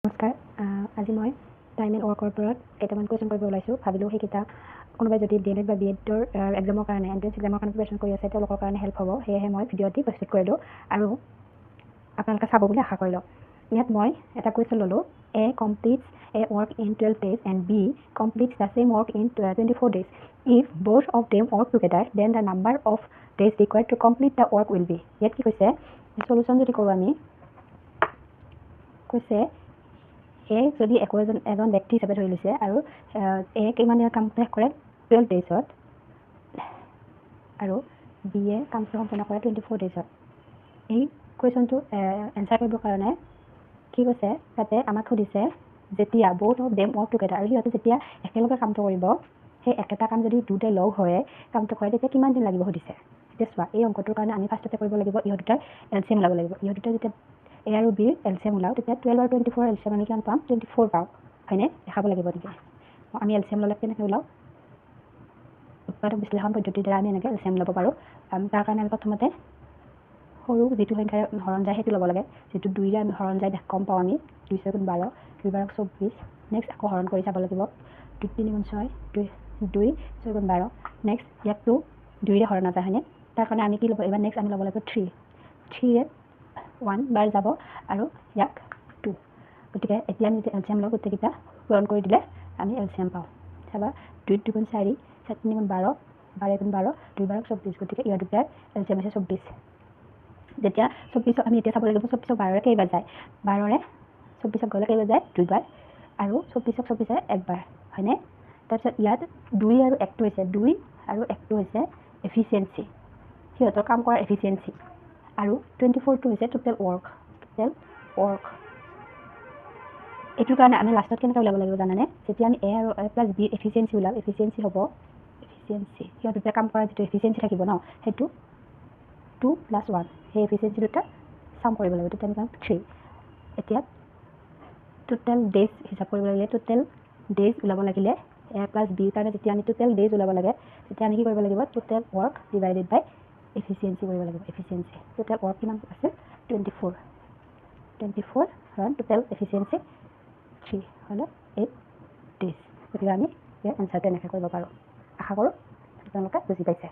নমস্কাৰ আজি মই টাইম এণ্ড ৱৰ্কৰ ওপৰত কেইটামান কুৱেশ্যন কৰিব ওলাইছোঁ ভাবিলোঁ সেইকেইটা কোনোবাই যদি DLED বা BEdৰ এক্সামৰ কাৰণে এণ্ট্ৰেন্স এক্সামৰ কাৰণে প্ৰিপেৰেশ্যন কৰি আছে তেওঁলোকৰ কাৰণে হেল্প হ'ব সেয়েহে মই ভিডিঅ'টি প্ৰস্তুত কৰিলোঁ আৰু আপোনালোকে চাব বুলি আশা কৰিলোঁ ইয়াত মই এটা কুৱেশ্যন ল'লোঁ A completes a work in 12 days and B completes the same work in 24 days if both of them work together then the number of days required to complete the work will be ইয়াত কি কৈছে solution যদি কৰোঁ আমি কৈছে A যদি এজন ব্যক্তি হিচাপে ধৰি লৈছে আৰু A কিমান দিনৰ কাম শেষ কৰে 12 ডেইজত আৰু B এ কাম সম্পূৰ্ণ কৰে 24 ডেইজত এই কুৱেশ্যনটো এনচাৰ কৰিবৰ কাৰণে কি কৈছে তাতে আমাক সুধিছে যেতিয়া both of them work together আৰু সিহঁতে যেতিয়া একেলগে কামটো কৰিব সেই একেটা কাম যদি দুটাই লগ হয় কামটো কৰে তেতিয়া কিমান দিন লাগিব সুধিছে এতিয়া চোৱা এই অংকটোৰ কাৰণে আমি ফাৰ্ষ্টতে কৰিব লাগিব ইহঁত দুটাৰ এলচিএম ওলাব লাগিব ইহঁত দুটা যেতিয়া A আৰু B এলচিএম ওলাও তেতিয়া 12 আৰু 24 এলচিএম আমি কিমান পাম 24 পাওঁ হয়নে দেখাব লাগিব নেকি আমি এলচিএম ল'লে কেনেকৈ ওলাও উৎপাদক বিশ্লেষণ পদ্ধতিৰ দ্বাৰা আমি এনেকৈ এলচিএম ল'ব পাৰোঁ তাৰ কাৰণে আমি প্ৰথমতে সৰু যিটো সংখ্যাৰে হৰণ যায় সেইটো ল'ব লাগে যিটো 2ৰে আমি হৰণ যায় কম পাওঁ আমি 2 6 × 12 2 12 24 নেক্সট আকৌ হৰণ কৰি চাব লাগিব 2 3 × 6 2 6 × 12 নেক্সট ইয়াতটো 2ৰে হৰণ নাযায় হয়নে তাৰ কাৰণে আমি কি ল'ব এবাৰ নেক্সট আমি ল'ব লাগিব 3ৰে 1 বাৰ যাব আৰু ইয়াক 2 গতিকে এতিয়া আমি এলচিএম লওঁ গোটেইকেইটা পূৰণ কৰি দিলে আমি এলচিএম পাওঁ চাবা 2 2 × 4 7 3 × 12 12 × 12 2 12 24 গতিকে ইয়াৰ দুটাৰ এলচিএম আছে 24 যেতিয়া 24 আমি এতিয়া চাব লাগিব 24 12ৰে কেইবাৰ যায় 12ৰে 24 গ'লে কেইবাৰ যায় 2 বাৰ আৰু 24 24 একবাৰ হয়নে তাৰপিছত ইয়াত 2 আৰু 1টো হৈছে 2 আৰু 1টো হৈছে এফিচিয়েঞ্চি সিহঁতৰ কাম কৰাৰ এফিচিয়েঞ্চি আৰু 24টো হৈছে টোটেল ৱৰ্ক এইটোৰ কাৰণে আমি লাষ্টত কেনেকৈ ওলাব লাগিব জানানে যেতিয়া আমি A আৰু A + B এফিচিয়েঞ্চি ওলাম এফিচিয়েঞ্চি হ'ব এফিচিয়েঞ্চি সিহঁত দুটা কাম কৰাৰ যিটো এফিচিয়েঞ্চি থাকিব ন সেইটো 2 + 1 সেই এফিচিয়েঞ্চি দুটা চাম কৰিব লাগিব তেতিয়া আমি পাম 3 এতিয়া টোটেল ডেজ হিচাপ কৰিব লাগিলে টোটেল ডেজ ওলাব লাগিলে A + B কাৰণে যেতিয়া আমি টোটেল ডেজ ওলাব লাগে তেতিয়া আমি কি কৰিব লাগিব টোটেল ৱৰ্ক ডিভাইডেড বাই এফিচিয়েঞ্চি কৰিব লাগিব এফিচিয়েঞ্চি টোটেল ৱৰ্ক কিমান আছে 24 টোটেল এফিচিয়েঞ্চি 3 হ'লে 8 ডেজ গতিকে আমি ইয়াৰ এনচাৰটো এনেকৈ কৰিব পাৰোঁ আশা কৰোঁ আপোনালোকে বুজি পাইছে